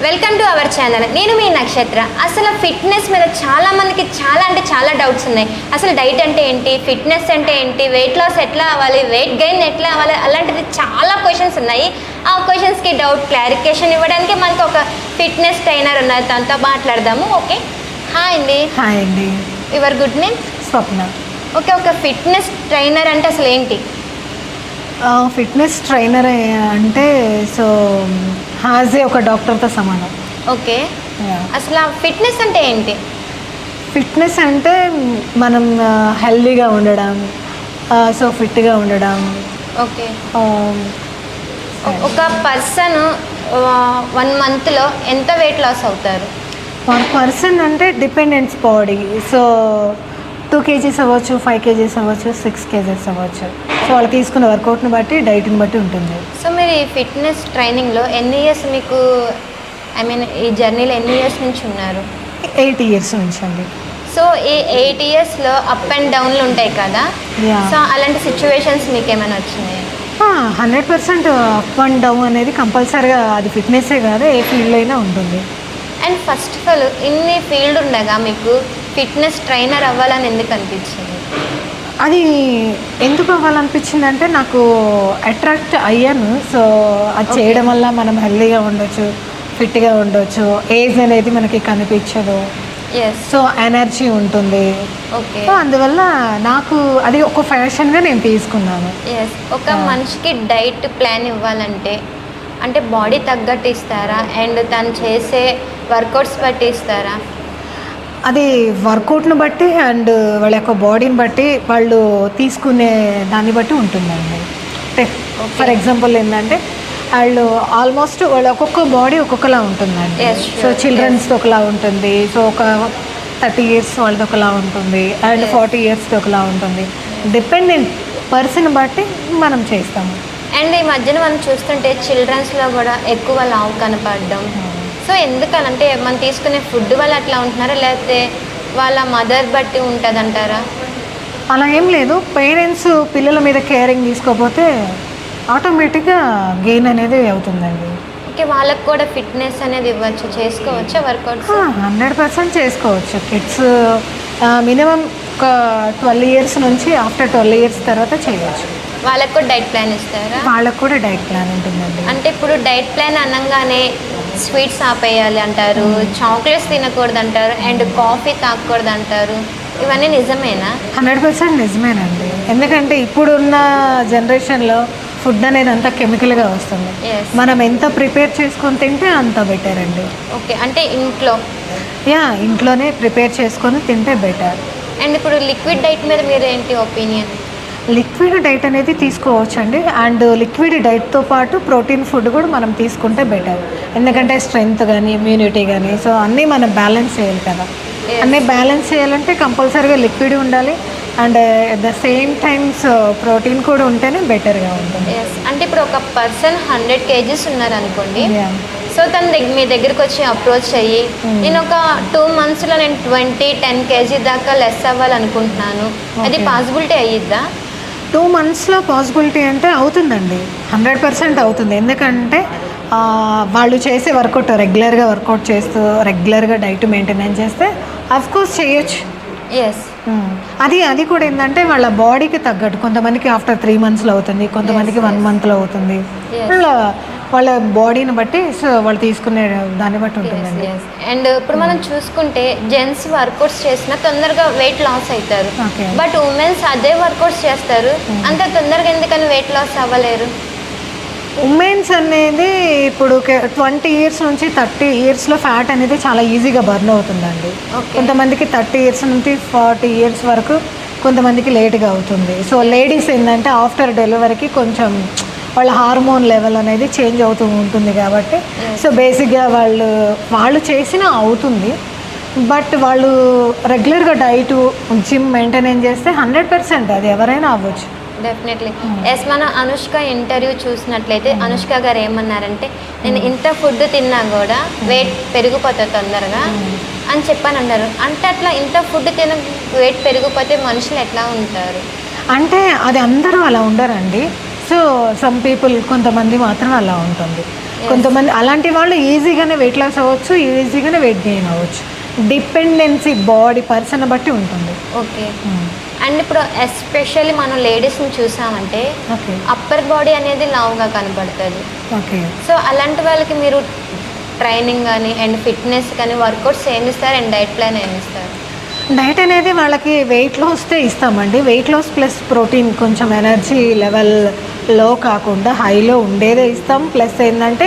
Welcome to our channel. నేను మీ నక్షత్ర. అసలు ఫిట్నెస్ మీద చాలా మందికి చాలా డౌట్స్ ఉన్నాయి. అసలు డైట్ అంటే ఏంటి, ఫిట్నెస్ అంటే ఏంటి, వెయిట్ లాస్ ఎట్లా అవ్వాలి, వెయిట్ గెయిన్ ఎట్లా అవ్వాలి, అలాంటిది చాలా క్వశ్చన్స్ ఉన్నాయి. ఆ క్వశ్చన్స్కి డౌట్ క్లారిఫికేషన్ ఇవ్వడానికి మనకు ఒక ఫిట్నెస్ ట్రైనర్ ఉన్నారు, తనతో మాట్లాడదాము. ఓకే, హాయ్ అండి. హాయ్ అండి. Your good name? Swapna. Okay, ఒక ఫిట్నెస్ ట్రైనర్ అంటే అసలు ఏంటి? ఫిట్నెస్ ట్రైనర్ అంటే సో హాజే ఒక డాక్టర్తో సమానం. ఓకే, అసలు ఫిట్నెస్ అంటే ఏంటి? ఫిట్నెస్ అంటే మనం హెల్దీగా ఉండడం, సో ఫిట్గా ఉండడం. ఓకే, ఒక పర్సన్ 1 మంత్లో ఎంత వెయిట్ లాస్ అవుతారు? పర్ పర్సన్ అంటే డిపెండెన్స్ బాడీ. సో 2 kgs అవ్వచ్చు, 5 kgs అవ్వచ్చు, 6 kgs అవ్వచ్చు. సో వాళ్ళు తీసుకున్న వర్కౌట్ని బట్టి, డైట్ని బట్టి ఉంటుంది. సో మీరు ఈ ఫిట్నెస్ ట్రైనింగ్లో ఎన్ని ఇయర్స్ మీకు, ఈ జర్నీలో ఎన్ని ఇయర్స్ నుంచి ఉన్నారు? 8 years నుంచి అండి. సో ఈ 8 ఇయర్స్లో అప్ అండ్ డౌన్లు ఉంటాయి కదా, సో అలాంటి సిచ్యువేషన్స్ మీకు ఏమైనా వచ్చినాయి? 100% అప్ అండ్ డౌన్ అనేది కంపల్సరీగా, అది ఫిట్నెస్సే కాదు, ఏ ఫీల్డ్లో అయినా ఉంటుంది. అండ్ ఫస్ట్ ఆఫ్ ఆల్ ఇన్ని ఫీల్డ్ ఉండగా మీకు ఫిట్నెస్ ట్రైనర్ అవ్వాలని ఎందుకు అనిపించింది? అది ఎందుకు అవ్వాలనిపించింది అంటే, నాకు అట్రాక్ట్ అయ్యాను. సో అది చేయడం వల్ల మనం హెల్తీగా ఉండొచ్చు, ఫిట్గా ఉండొచ్చు, ఏజ్ అనేది మనకి కనిపించదు, సో ఎనర్జీ ఉంటుంది. ఓకే, సో అందువల్ల నాకు అది ఒక ఫ్యాషన్గా నేను తీసుకున్నాను. ఒక మనిషికి డైట్ ప్లాన్ ఇవ్వాలంటే అంటే బాడీ తగ్గట్టు ఇస్తారా, అండ్ తను చేసే వర్కౌట్స్ బట్టి ఇస్తారా? అది వర్కౌట్ని బట్టి అండ్ వాళ్ళ యొక్క బాడీని బట్టి, వాళ్ళు తీసుకునే దాన్ని బట్టి ఉంటుందండి. ఫర్ ఎగ్జాంపుల్ ఏంటంటే, వాళ్ళు ఆల్మోస్ట్ వాళ్ళు ఒక్కొక్క బాడీ ఒక్కొక్కలా ఉంటుందండి. సో చిల్డ్రన్స్ది ఒకలా ఉంటుంది, సో ఒక 30 years వాళ్ళది ఒకలా ఉంటుంది, అండ్ 40 years ఒకలా ఉంటుంది. డిపెండెంట్ పర్సన్ బట్టి మనం చేస్తాము. అండ్ ఈ మధ్యన మనం చూస్తుంటే చిల్డ్రన్స్లో కూడా ఎక్కువ లావు కనపడడం. సో ఎందుకనంటే మనం తీసుకునే ఫుడ్ వల్ల అట్లా ఉంటున్నారా, లేకపోతే వాళ్ళ మదర్ బట్టి ఉంటుంది అంటారా? అలా ఏం లేదు. పేరెంట్స్ పిల్లల మీద కేరింగ్ తీసుకోకపోతే ఆటోమేటిక్గా గెయిన్ అనేది అవుతుందండి. ఓకే, వాళ్ళకు కూడా ఫిట్నెస్ అనేది ఇవ్వచ్చు, చేసుకోవచ్చా వర్కౌట్స్? 100% చేసుకోవచ్చు. కిడ్స్ మినిమం ఒక 12 years నుంచి ఆఫ్టర్ 12 years తర్వాత చేయవచ్చు. వాళ్ళకు కూడా డైట్ ప్లాన్ ఇస్తారా? వాళ్ళకు కూడా డైట్ ప్లాన్ ఉంటుందండి. అంటే ఇప్పుడు డైట్ ప్లాన్ అనగానే స్వీట్స్ ఆపేయాలి అంటారు, చాక్లెట్స్ తినకూడదు అంటారు, అండ్ కాఫీ తాగకూడదు అంటారు. ఇవన్నీ నిజమేనా? 100% నిజమేనండి. ఎందుకంటే ఇప్పుడున్న జనరేషన్లో ఫుడ్ అనేది అంతా కెమికల్గా వస్తుంది. మనం ఎంత ప్రిపేర్ చేసుకొని తింటే అంత బెటర్ అండి. ఓకే, అంటే ఇంట్లోనే ప్రిపేర్ చేసుకొని తింటే బెటర్. అండ్ ఇప్పుడు లిక్విడ్ డైట్ మీద మీరు ఏంటి ఒపీనియన్? లిక్విడ్ డైట్ అనేది తీసుకోవచ్చు అండి. అండ్ లిక్విడ్ డైట్తో పాటు ప్రోటీన్ ఫుడ్ కూడా మనం తీసుకుంటే బెటర్. ఎందుకంటే స్ట్రెంగ్త్ కానీ, ఇమ్యూనిటీ కానీ, సో అన్నీ మనం బ్యాలెన్స్ చేయాలి కదా. అన్నీ బ్యాలెన్స్ చేయాలంటే కంపల్సరీగా లిక్విడ్ ఉండాలి, and at the same times protein కూడా ఉంటేనే బెటర్గా ఉంటుంది. అంటే ఇప్పుడు ఒక పర్సన్ 100 kgs ఉన్నారనుకోండి, సో తను మీ దగ్గరికి వచ్చి అప్రోచ్ అయ్యి, నేను ఒక 2 monthsలో నేను 10 kg దాకా లెస్ అవ్వాలనుకుంటున్నాను, అది పాసిబిలిటీ అయ్యిద్దా? 2 monthsలో పాసిబిలిటీ అంటే అవుతుందండి, 100% అవుతుంది. ఎందుకంటే వాళ్ళు చేసే వర్కౌట్, రెగ్యులర్గా వర్కౌట్ చేస్తూ రెగ్యులర్గా డైట్ మెయింటెనెన్స్ చేస్తే అఫ్కోర్స్ చేయొచ్చు. అది కూడా ఏంటంటే వాళ్ళ బాడీకి తగ్గట్టు, కొంతమందికి ఆఫ్టర్ 3 monthsలో అవుతుంది, కొంతమందికి 1 monthలో అవుతుంది. వాళ్ళ బాడీని బట్టి, సో వాళ్ళు తీసుకునే దాన్ని బట్టి ఉంటుందండి. అండ్ ఇప్పుడు మనం చూసుకుంటే జెంట్స్ వర్కౌట్స్ చేసినా తొందరగా వెయిట్ లాస్ అవుతారు, బట్ ఉమెన్స్ అదే వర్కౌట్స్ చేస్తారు, అంత తొందరగా ఎందుకని వెయిట్ లాస్ అవ్వలేరు? ఉమెన్స్ అనేది ఇప్పుడు 20 years నుంచి 30 yearsలో ఫ్యాట్ అనేది చాలా ఈజీగా బర్న్ అవుతుందండి. కొంతమందికి 30 years నుంచి 40 years వరకు, కొంతమందికి లేట్గా అవుతుంది. సో లేడీస్ ఏంటంటే ఆఫ్టర్ డెలివరీకి కొంచెం వాళ్ళ హార్మోన్ లెవెల్ అనేది చేంజ్ అవుతూ ఉంటుంది కాబట్టి, సో బేసిక్గా వాళ్ళు చేసినా అవుతుంది. బట్ వాళ్ళు రెగ్యులర్గా డైట్, జిమ్ మెయింటెనెన్స్ చేస్తే 100% అది ఎవరైనా అవ్వచ్చు. డెఫినెట్లీ. మనం అనుష్క ఇంటర్వ్యూ చూసినట్లయితే అనుష్క గారు ఏమన్నారంటే, నేను ఇంత ఫుడ్ తిన్నా కూడా వెయిట్ పెరిగిపోతుంది తొందరగా అని చెప్పని అన్నారు. అంటే అట్లా ఇంత ఫుడ్ తిన వెయిట్ పెరిగిపోతే మనుషులు ఎట్లా ఉంటారు? అంటే అది అందరూ అలా ఉండరండి. సో సమ్ పీపుల్, కొంతమంది మాత్రం అలా ఉంటుంది. కొంతమంది అలాంటి వాళ్ళు ఈజీగానే వెయిట్ లాస్ అవ్వచ్చు, ఈజీగానే వెయిట్ గెయిన్ అవ్వచ్చు. డిపెండెన్సీ బాడీ పర్సన్ బట్టి ఉంటుంది. ఓకే. అండ్ ఇప్పుడు ఎస్పెషల్లీ మనం లేడీస్ని చూసామంటే ఓకే అప్పర్ బాడీ అనేది లావుగా కనబడుతుంది. ఓకే. సో అలాంటి వాళ్ళకి మీరు ట్రైనింగ్ కానీ అండ్ ఫిట్నెస్ కానీ వర్కౌట్స్ ఏమి ఇస్తారు అండ్ డైట్ ప్లాన్ ఏమి ఇస్తారు? డైట్ అనేది వాళ్ళకి వెయిట్ లాస్టే ఇస్తామండి. వెయిట్ లాస్ ప్లస్ ప్రోటీన్, కొంచెం ఎనర్జీ లెవెల్ లో కాకుండా హైలో ఉండేదే ఇస్తాం. ప్లస్ ఏంటంటే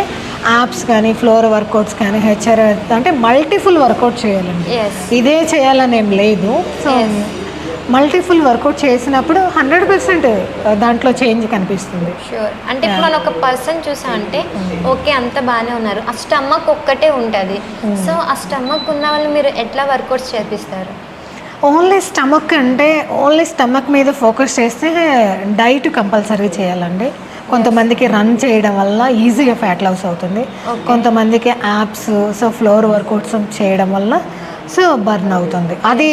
యాప్స్ కానీ ఫ్లోర్ వర్కౌట్స్ కానీ హెచ్ఆర్ అంటే మల్టిఫుల్ వర్కౌట్ చేయాలండి. ఇదే చేయాలని ఏం లేదు. సో మల్టిఫుల్ వర్కౌట్ చేసినప్పుడు 100% దాంట్లో చేంజ్ కనిపిస్తుంది. షూర్. అంటే ఇప్పుడు మనం ఒక పర్సన్ చూసామంటే ఓకే అంత బాగానే ఉన్నారు, ఆ స్టమక్ ఒక్కటే ఉంటుంది. సో ఆ స్టమక్ ఉన్న వాళ్ళు మీరు ఎట్లా వర్కౌట్స్ చేపిస్తారు? ఓన్లీ స్టమక్ అంటే ఓన్లీ స్టమక్ మీద ఫోకస్ చేస్తే డైట్ కంపల్సరీ చేయాలండి. కొంతమందికి రన్ చేయడం వల్ల ఈజీగా ఫ్యాట్ లాస్ అవుతుంది. కొంతమందికి యాప్స్ సో ఫ్లోర్ వర్కౌట్స్ చేయడం వల్ల సో బర్న్ అవుతుంది. అది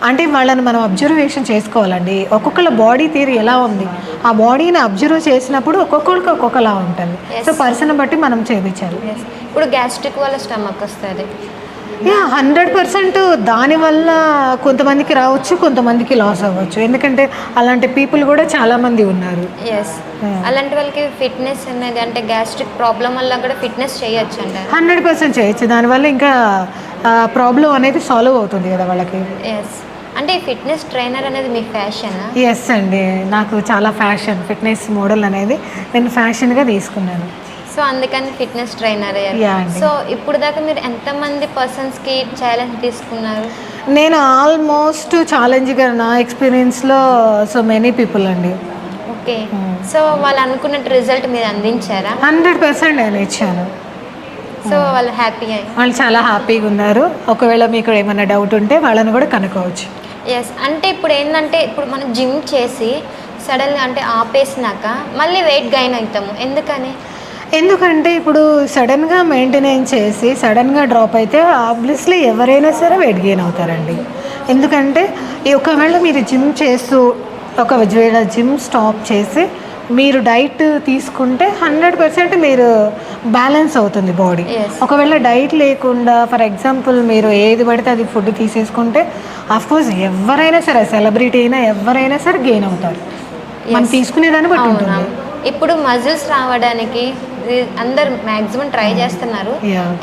అంటే వాళ్ళని మనం అబ్జర్వేషన్ చేసుకోవాలండి. ఒక్కొక్కళ్ళ బాడీ తీరు ఎలా ఉంది, ఆ బాడీని అబ్జర్వ్ చేసినప్పుడు ఒక్కొక్కరికి ఒక్కొక్కలా ఉంటుంది. సో పర్సన్ బట్టి మనం చేయించాలి. ఇప్పుడు గ్యాస్ట్రిక్ వల్ల స్టమక్ వస్తుంది. 100% దానివల్ల కొంతమందికి రావచ్చు, కొంతమందికి లాస్ అవ్వచ్చు. ఎందుకంటే అలాంటి పీపుల్ కూడా చాలామంది ఉన్నారు. అలాంటి వాళ్ళకి ఫిట్నెస్ అనేది అంటే గ్యాస్ట్రిక్ ప్రాబ్లం వల్ల కూడా ఫిట్నెస్ చేయొచ్చు అంటారు. 100% చేయొచ్చు. దానివల్ల ఇంకా ప్రాబ్లం అనేది సాల్వ్ అవుతుంది కదా వాళ్ళకి. అంటే ఫిట్నెస్ ట్రైనర్ అనేది మీ ఫ్యాషన్? ఎస్ అండి, నాకు చాలా ఫ్యాషన్ ఫిట్నెస్ మోడల్ అనేది నేను ఫ్యాషన్గా తీసుకున్నాను. సో అందుకని ఫిట్నెస్ ట్రైనర్ అయ్యారు. సో ఇప్పుడు దాకా మీరు ఎంతమంది పర్సన్స్కి ఛాలెంజ్ తీసుకున్నారు? నేను ఆల్మోస్ట్ ఛాలెంజ్గా నా ఎక్స్పీరియన్స్లో సో మెనీ పీపుల్ అండి. ఓకే. సో వాళ్ళు అనుకున్నట్టు రిజల్ట్ మీరు అందించారా? 100% నేను ఇచ్చాను. సో వాళ్ళు హ్యాపీగా, వాళ్ళు చాలా హ్యాపీగా ఉన్నారు. ఒకవేళ మీకు ఏమైనా డౌట్ ఉంటే వాళ్ళని కూడా కనుక్కోవచ్చు. అంటే ఇప్పుడు ఏంటంటే ఇప్పుడు మనం జిమ్ చేసి సడన్గా అంటే ఆపేసినాక మళ్ళీ వెయిట్ గెయిన్ అవుతాము, ఎందుకంటే ఇప్పుడు సడన్గా మెయింటెనెన్స్ చేసి సడన్గా డ్రాప్ అయితే ఆబ్వియస్లీ ఎవరైనా సరే వెయిట్ గెయిన్ అవుతారండి. ఎందుకంటే ఒకవేళ మీరు జిమ్ చేస్తూ ఒకవేళ జిమ్ స్టాప్ చేసి మీరు డైట్ తీసుకుంటే 100% మీరు బ్యాలెన్స్ అవుతుంది బాడీ. ఒకవేళ డైట్ లేకుండా ఫర్ ఎగ్జాంపుల్ మీరు ఏది పడితే అది ఫుడ్ తీసేసుకుంటే అఫ్కోర్స్ ఎవరైనా సరే సెలబ్రిటీ అయినా ఎవరైనా సరే గెయిన్ అవుతారు. మనం తీసుకునేదాన్ని బట్టి ఉంటుంది. ఇప్పుడు మజిల్స్ రావడానికి అందరు మ్యాక్సిమం ట్రై చేస్తున్నారు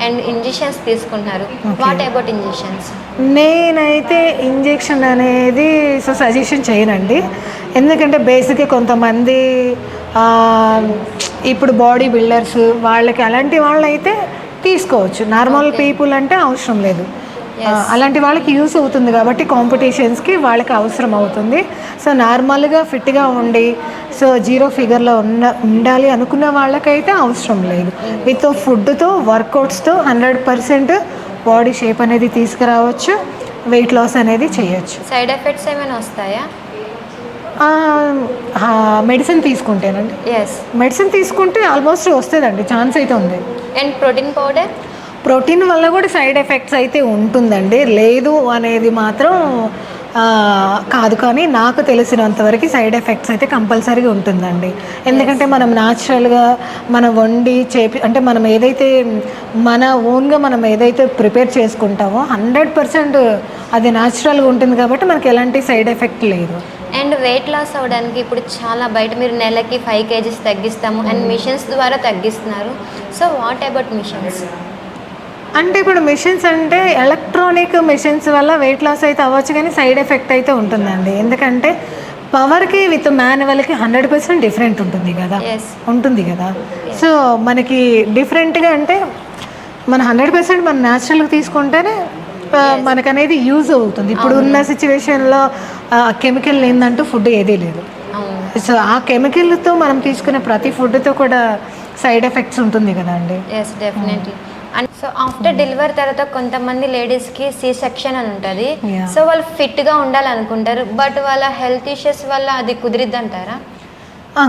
అండ్ ఇంజెక్షన్స్ తీసుకుంటున్నారు. What about injections? నేనైతే ఇంజెక్షన్ అనేది సో సజెషన్ చేయనండి. ఎందుకంటే బేసిక్గా కొంతమంది ఇప్పుడు బాడీ బిల్డర్స్ వాళ్ళకి అలాంటి వాళ్ళు అయితే తీసుకోవచ్చు. నార్మల్ పీపుల్ అంటే అవసరం లేదు. అలాంటి వాళ్ళకి యూస్ అవుతుంది కాబట్టి కాంపిటీషన్స్కి వాళ్ళకి అవసరం అవుతుంది. సో నార్మల్గా ఫిట్గా ఉండి సో జీరో ఫిగర్లో ఉండాలి అనుకున్న వాళ్ళకైతే అవసరం లేదు. విత్ ఫుడ్తో వర్కౌట్స్తో 100% బాడీ షేప్ అనేది తీసుకురావచ్చు, వెయిట్ లాస్ అనేది చేయొచ్చు. సైడ్ ఎఫెక్ట్స్ ఏమైనా వస్తాయా? మెడిసిన్ తీసుకుంటేనండి. మెడిసిన్ తీసుకుంటే ఆల్మోస్ట్ వస్తుందండి, ఛాన్స్ అయితే ఉంది. And protein powder? ప్రోటీన్ వల్ల కూడా సైడ్ ఎఫెక్ట్స్ అయితే ఉంటుందండి, లేదు అనేది మాత్రం కాదు. కానీ నాకు తెలిసినంతవరకు సైడ్ ఎఫెక్ట్స్ అయితే కంపల్సరీగా ఉంటుందండి. ఎందుకంటే మనం న్యాచురల్గా మనం వండి అంటే మనం ఏదైతే మన ఓన్గా మనం ఏదైతే ప్రిపేర్ చేసుకుంటామో 100% అది న్యాచురల్గా ఉంటుంది కాబట్టి మనకి ఎలాంటి సైడ్ ఎఫెక్ట్ లేదు. అండ్ వెయిట్ లాస్ అవ్వడానికి ఇప్పుడు చాలా బయట మీరు నెలకి 5 kgs తగ్గిస్తాము అండ్ మిషన్స్ ద్వారా తగ్గిస్తున్నారు. So what about machines? అంటే ఇప్పుడు మిషన్స్ అంటే ఎలక్ట్రానిక్ మిషన్స్ వల్ల వెయిట్ లాస్ అయితే అవ్వచ్చు, కానీ సైడ్ ఎఫెక్ట్ అయితే ఉంటుందండి. ఎందుకంటే పవర్కి విత్ మాన్యువల్కి 100% డిఫరెంట్ ఉంటుంది కదా. సో మనకి డిఫరెంట్గా అంటే మన 100% మన న్యాచురల్గా తీసుకుంటేనే మనకనేది యూజ్ అవుతుంది. ఇప్పుడు ఉన్న సిచ్యువేషన్లో కెమికల్ ఏందంటూ ఫుడ్ ఏదీ లేదు. సో ఆ కెమికల్తో మనం తీసుకునే ప్రతి ఫుడ్తో కూడా సైడ్ ఎఫెక్ట్స్ ఉంటుంది కదా అండి. Definitely. And so after delivery తర్వాత కొంతమంది లేడీస్కి సి సెక్షన్ అని ఉంటుంది. సో వాళ్ళు ఫిట్గా ఉండాలనుకుంటారు, బట్ వాళ్ళ హెల్త్ ఇష్యూస్ వల్ల అది కుదిరిద్ది అంటారా?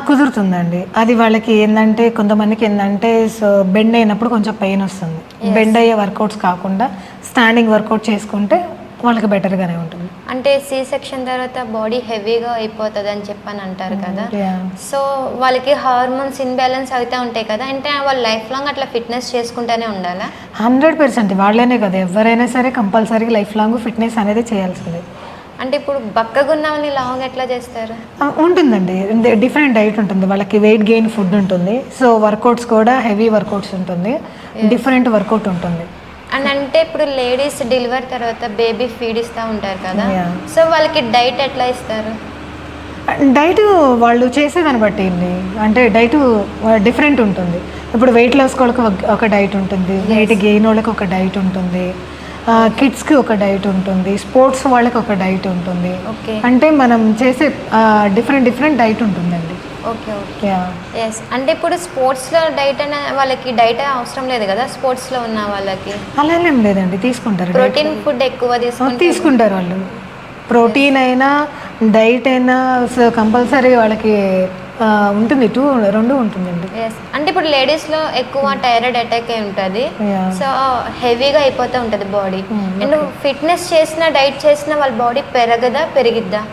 కుదురుతుందండి. అది వాళ్ళకి ఏంటంటే కొంతమందికి ఏంటంటే సో బెండ్ అయినప్పుడు కొంచెం పెయిన్ వస్తుంది. బెండ్ అయ్యే వర్కౌట్స్ కాకుండా స్టాండింగ్ వర్కౌట్ చేసుకుంటే వాళ్ళకి బెటర్గానే ఉంటుంది. అంటే సి సెక్షన్ తర్వాత బాడీ హెవీగా అయిపోతుంది అని చెప్పని అంటారు కదా. Yeah. సో వాళ్ళకి హార్మోన్స్ ఇన్బ్యాలెన్స్ అవుతూ ఉంటాయి కదా, అంటే వాళ్ళు లైఫ్ లాంగ్ అట్లా ఫిట్నెస్ చేసుకుంటూనే ఉండాలా? 100% వాళ్ళనే కదా, ఎవరైనా సరే కంపల్సరీ లైఫ్ లాంగ్ ఫిట్నెస్ అనేది చేయాల్సిందే. అంటే ఇప్పుడు బక్కగా ఉన్న వాళ్ళని లాంగ్ ఎట్లా చేస్తారు? ఉంటుందండి, డిఫరెంట్ డైట్ ఉంటుంది వాళ్ళకి, వెయిట్ గెయిన్ ఫుడ్ ఉంటుంది, సో వర్కౌట్స్ కూడా హెవీ వర్కౌట్స్ ఉంటుంది, డిఫరెంట్ వర్కౌట్ ఉంటుంది. అండ్ అంటే ఇప్పుడు లేడీస్ డెలివరీ తర్వాత బేబీ ఫీడ్ ఇస్తూ ఉంటారు కదా, Yeah. సో వాళ్ళకి డైట్ ఎట్లా ఇస్తారు? డైట్ వాళ్ళు చేసేదాన్ని బట్టి అండి, అంటే డైట్ డిఫరెంట్ ఉంటుంది. ఇప్పుడు వెయిట్ లాస్ వాళ్ళకి ఒక డైట్ ఉంటుంది, వెయిట్ గెయిన్ వాళ్ళకి ఒక డైట్ ఉంటుంది, కిడ్స్కి ఒక డైట్ ఉంటుంది, స్పోర్ట్స్ వాళ్ళకి ఒక డైట్ ఉంటుంది. Okay. అంటే మనం చేసే డిఫరెంట్ డైట్ ఉంటుందండి. Okay okay yes. అంటే ఇప్పుడు స్పోర్ట్స్లో డైట్ అనే వాళ్ళకి డైట్ అవసరం లేదు కదా, స్పోర్ట్స్లో ఉన్న వాళ్ళకి? అలా ఏం లేదండి, తీసుకుంటారు. ప్రోటీన్ ఫుడ్ ఎక్కువ తీసుకుంటారు వాళ్ళు, ప్రోటీన్ అయినా డైట్ అయినా కంపల్సరీ వాళ్ళకి ఉంటుంది, రెండు ఉంటుందండి. ఎస్. అంటే ఇప్పుడు లేడీస్లో ఎక్కువ థైరాయిడ్ అటాక్ అయి ఉంటుంది, Yeah. సో హెవీగా అయిపోతూ ఉంటుంది బాడీ. అండ్ ఫిట్నెస్ చేసిన డైట్ చేసిన వాళ్ళ బాడీ పెరిగిద్దా?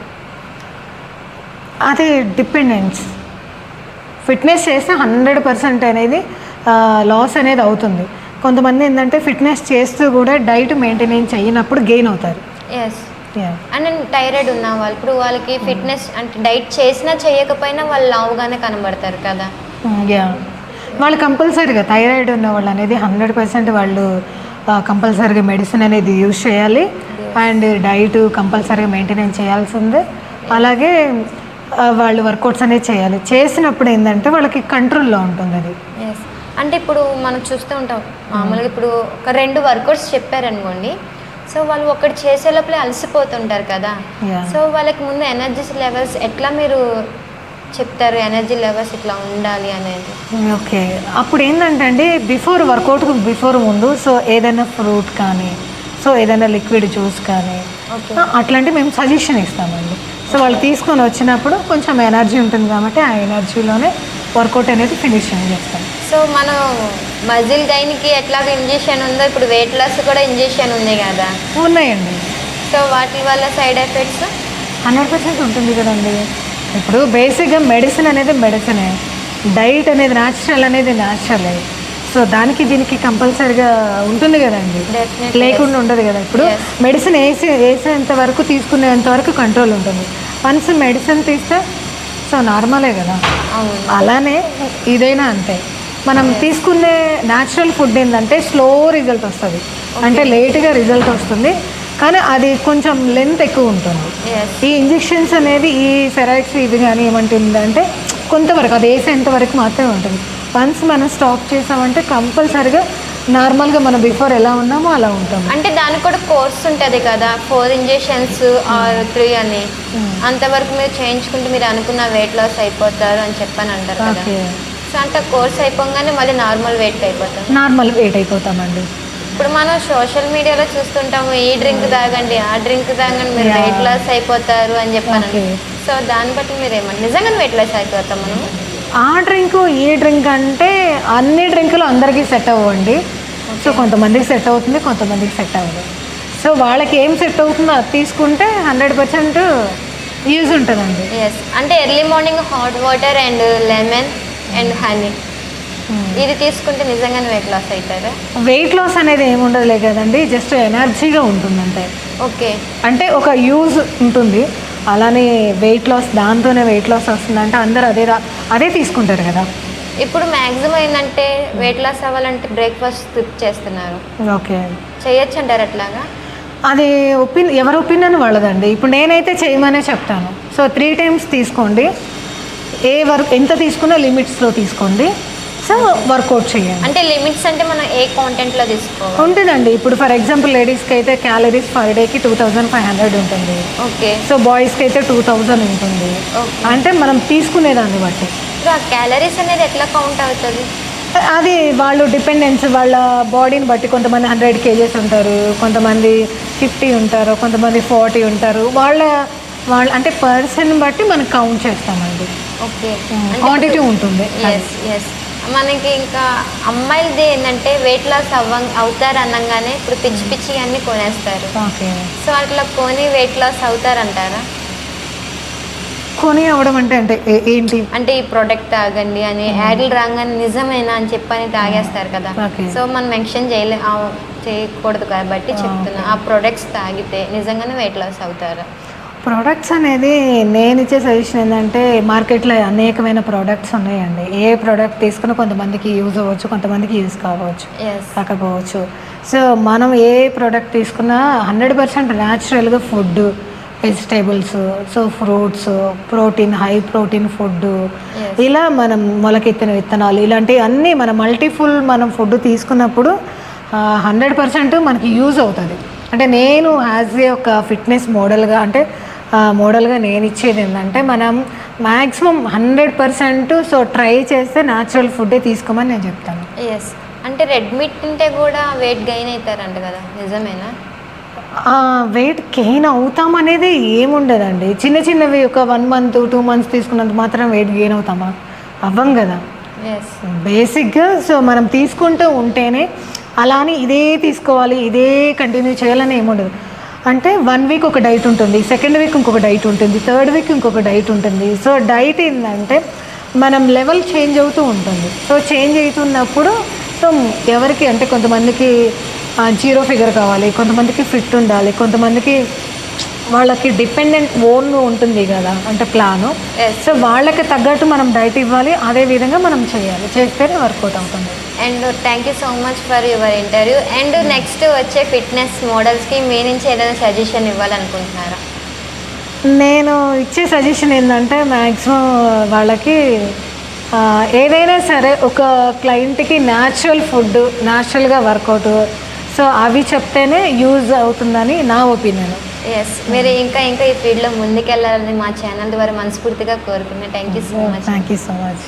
అది డిపెండెన్స్. ఫిట్నెస్ చేస్తే 100% అనేది లాస్ అనేది అవుతుంది. కొంతమంది ఏంటంటే ఫిట్నెస్ చేస్తూ కూడా డైట్ మెయింటైన్ చేయనప్పుడు గెయిన్ అవుతారు. ఎస్. అండ్ థైరాయిడ్ ఉన్న వాళ్ళు ఇప్పుడు వాళ్ళకి ఫిట్నెస్ అంటే డైట్ చేసినా చేయకపోయినా వాళ్ళు లావుగానే కనబడతారు కదా. యా, వాళ్ళు కంపల్సరీగా థైరాయిడ్ ఉన్న వాళ్ళు అనేది 100% వాళ్ళు కంపల్సరీగా మెడిసిన్ అనేది యూజ్ చేయాలి, అండ్ డైట్ కంపల్సరీగా మెయింటైన్ చేయాల్సిందే. అలాగే వాళ్ళు వర్కౌట్స్ అనేది చేయాలి. చేసినప్పుడు ఏంటంటే వాళ్ళకి కంట్రోల్లో ఉంటుంది అది. ఎస్. అంటే ఇప్పుడు మనం చూస్తూ ఉంటాం మామూలుగా, ఇప్పుడు ఒక 2 వర్కౌట్స్ చెప్పారనుకోండి, సో వాళ్ళు ఒకటి చేసే లోపలే అలసిపోతుంటారు కదా. సో వాళ్ళకి ముందు ఎనర్జీ లెవెల్స్ ఎట్లా మీరు చెప్తారు, ఎనర్జీ లెవెల్స్ ఇట్లా ఉండాలి అనేది? ఓకే, అప్పుడు ఏంటంటే అండి బిఫోర్ ముందు సో ఏదైనా ఫ్రూట్ కానీ, సో ఏదైనా లిక్విడ్ జ్యూస్ కానీ అట్లాంటి మేము సజెషన్ ఇస్తామండి. సో వాళ్ళు తీసుకొని వచ్చినప్పుడు కొంచెం ఎనర్జీ ఉంటుంది కాబట్టి ఆ ఎనర్జీలోనే వర్కౌట్ అనేది ఫినిష్ చేస్తాం. సో మనం మజిల్ గైన్కి ఎట్లాగో ఇంజెక్షన్ ఉందో, ఇప్పుడు వెయిట్ లాస్ కూడా ఇంజెక్షన్ ఉంది కదా? ఉన్నాయండి. సో వాటి వల్ల సైడ్ ఎఫెక్ట్స్ 100% ఉంటుంది కదండి. ఇప్పుడు బేసిక్గా మెడిసిన్ అనేది మెడిసినే, డైట్ అనేది న్యాచురల్ అనేది న్యాచురలే. సో దానికి దీనికి కంపల్సరీగా ఉంటుంది కదండి, లేకుండా ఉండదు కదా. ఇప్పుడు మెడిసిన్ వేసేంత వరకు తీసుకునేంత వరకు కంట్రోల్ ఉంటుంది. వన్స్ మెడిసిన్ తీస్తే సో నార్మలే కదా. అలానే ఇదైనా అంతే, మనం తీసుకునే న్యాచురల్ ఫుడ్ ఏంటంటే స్లో రిజల్ట్ వస్తుంది, అంటే లేట్గా రిజల్ట్ వస్తుంది, కానీ అది కొంచెం లెంత్ ఎక్కువ ఉంటుంది. ఈ ఇంజెక్షన్స్ అనేది ఈ స్టెరాయిడ్స్ ఇవి కానీ ఏమంటుందంటే కొంతవరకు అది వేసేంత వరకు మాత్రమే ఉంటుంది. వన్స్ మనం స్టాప్ చేసామంటే కంపల్సరీగా నార్మల్గా మనం బిఫోర్ ఎలా ఉన్నామో అలా ఉంటాం. అంటే దానికి కూడా కోర్స్ ఉంటుంది కదా, 4 ఇంజెక్షన్స్ ఆర్ 3 అని, అంతవరకు మీరు చేయించుకుంటే మీరు అనుకున్న వెయిట్ లాస్ అయిపోతారు అని చెప్పని అంటారు కదా. సో అంటే కోర్స్ అయిపోగానే మళ్ళీ నార్మల్ వెయిట్ అయిపోతామండి. ఇప్పుడు మనం సోషల్ మీడియాలో చూస్తుంటాము, ఈ డ్రింక్ తాగండి, ఆ డ్రింక్ తాగండి, మీరు వెయిట్ లాస్ అయిపోతారు అని చెప్పాను. సో దాన్ని బట్టి మీరు ఏమన్నా నిజంగా వెయిట్ లాస్ అయిపోతాం మనం? ఆ డ్రింక్ ఈ డ్రింక్ అంటే అన్ని డ్రింకులు అందరికీ సెట్ అవ్వండి. సో కొంతమందికి సెట్ అవుతుంది, కొంతమందికి సెట్ అవ్వదు. సో వాళ్ళకి ఏం సెట్ అవుతుందో అది తీసుకుంటే 100% యూజ్ ఉంటుందండి. ఎస్. అంటే early morning hot water and lemon and honey ఇది తీసుకుంటే నిజంగానే వెయిట్ లాస్ అవుతారా? వెయిట్ లాస్ అనేది ఏముండదులే కదండి, జస్ట్ ఎనర్జీగా ఉంటుందంటే. ఓకే, అంటే ఒక యూజ్ ఉంటుంది. అలానే వెయిట్ లాస్, దాంతోనే వెయిట్ లాస్ వస్తుందంటే అందరూ అదే తీసుకుంటారు కదా. ఇప్పుడు మ్యాక్సిమం ఏంటంటే వెయిట్ లాస్ అవ్వాలంటే బ్రేక్ఫాస్ట్ స్కిప్ చేస్తున్నారు. ఓకే, చేయొచ్చు అంటారు అట్లాగా? అది ఎవరి ఒపీనియన్ వాళ్ళదండి. ఇప్పుడు నేనైతే చేయమనే చెప్తాను. సో 3 times తీసుకోండి, ఎంత తీసుకున్నా లిమిట్స్లో తీసుకోండి. సో వర్కౌట్ చేయండి. అంటే లిమిట్స్ అంటే మనం ఏ కాంటెంట్లో తీసుకోవాలి ఉంటుందండి. ఇప్పుడు ఫర్ ఎగ్జాంపుల్ లేడీస్కి అయితే క్యాలరీస్ పర్ డేకి 2500 ఉంటుంది. ఓకే. సో బాయ్స్కి అయితే 2000 ఉంటుంది. అంటే మనం తీసుకునేదాన్ని బట్టి. ఆ క్యాలరీస్ అనేది ఎట్లా కౌంట్ అవుతుంది? అది వాళ్ళు డిపెండెన్స్, వాళ్ళ బాడీని బట్టి. కొంతమంది 100 kgs ఉంటారు, కొంతమంది 50 ఉంటారు, కొంతమంది 40 ఉంటారు. వాళ్ళ అంటే పర్సన్ బట్టి మనం కౌంట్ చేస్తామండి. ఓకే, క్వాంటిటీ ఉంటుంది. Yes yes. మనకి ఇంకా అమ్మాయిలది ఏంటంటే వెయిట్ లాస్ అవుతారు అనగానే ఇప్పుడు పిచ్చి పిచ్చి అన్నీ కొనేస్తారు. ఓకే. సో అట్లా కొని వెయిట్ లాస్ అవుతారంటారా? కొని అవ్వడం అంటే అంటే ఏంటి? అంటే ఈ ప్రోడక్ట్ తాగండి అని యాడ్లు రాగానే నిజమేనా అని చెప్పని తాగేస్తారు కదా. ఓకే. సో మనం మెన్షన్ చేయకూడదు కాబట్టి చెప్తున్నా, ఆ ప్రొడక్ట్స్ తాగితే నిజంగానే వెయిట్ లాస్ అవుతారా? ప్రోడక్ట్స్ అనేది నేను ఇచ్చే సజెషన్ ఏంటంటే మార్కెట్లో అనేకమైన ప్రోడక్ట్స్ ఉన్నాయండి. ఏ ప్రోడక్ట్ తీసుకున్నా కొంతమందికి యూజ్ అవ్వచ్చు, కొంతమందికి యూజ్ కాకపోవచ్చు. సో మనం ఏ ప్రోడక్ట్ తీసుకున్నా 100% న్యాచురల్గా food, vegetables, so fruits, protein, high protein food, ఇలా మనం మొలకెత్తిన విత్తనాలు, ఇలాంటివి అన్నీ మన మల్టీఫుల్ మనం ఫుడ్ తీసుకున్నప్పుడు 100% మనకి యూజ్ అవుతుంది. అంటే నేను యాజ్ ఏ ఒక ఫిట్నెస్ మోడల్గా నేను ఇచ్చేది ఏంటంటే మనం మ్యాక్సిమం 100% సో ట్రై చేస్తే న్యాచురల్ ఫుడ్డే తీసుకోమని నేను చెప్తాను. ఎస్, అంటే రెడ్ మీట్ తింటే కూడా వెయిట్ గెయిన్ అవుతారంట కదా, నిజమేనా? వెయిట్ గెయిన్ అవుతామనేది ఏముండదండి. చిన్నవి ఒక 1 month 2 months తీసుకున్నంత మాత్రం వెయిట్ గెయిన్ అవుతామా? అవ్వం కదా. ఎస్, బేసిక్గా సో మనం తీసుకుంటూ ఉంటేనే, అలా అని ఇదే తీసుకోవాలి ఇదే కంటిన్యూ చేయాలని ఏముండదు. అంటే 1 week ఒక డైట్ ఉంటుంది, 2nd week ఇంకొక డైట్ ఉంటుంది, 3rd week ఇంకొక డైట్ ఉంటుంది. సో డైట్ ఏంటంటే మనం లెవెల్ చేంజ్ అవుతూ ఉంటుంది. సో చేంజ్ అవుతున్నప్పుడు సో ఎవరికి అంటే కొంతమందికి 0 ఫిగర్ కావాలి, కొంతమందికి ఫిట్ ఉండాలి, కొంతమందికి వాళ్ళకి డిపెండెంట్ ఓన్ ఉంటుంది కదా అంటే ప్లాను. సో వాళ్ళకి తగ్గట్టు మనం డైట్ ఇవ్వాలి, అదే విధంగా మనం చేయాలి, చేస్తేనే వర్కౌట్ అవుతుంది. And thank you so much for your interview. And next వచ్చే ఫిట్నెస్ మోడల్స్కి మీ నుంచి ఏదైనా సజెషన్ ఇవ్వాలనుకుంటున్నారా? నేను ఇచ్చే సజెషన్ ఏంటంటే మ్యాక్సిమం వాళ్ళకి ఏదైనా సరే ఒక క్లయింట్కి న్యాచురల్ ఫుడ్, న్యాచురల్గా వర్కౌట్, సో అవి చెప్తేనే యూజ్ అవుతుందని నా ఒపీనియన్. ఎస్, మీరు ఇంకా ఈ ఫీల్డ్లో ముందుకెళ్ళాలని మా ఛానల్ ద్వారా మనస్ఫూర్తిగా కోరుకున్నా. Thank you so much. Thank you so much.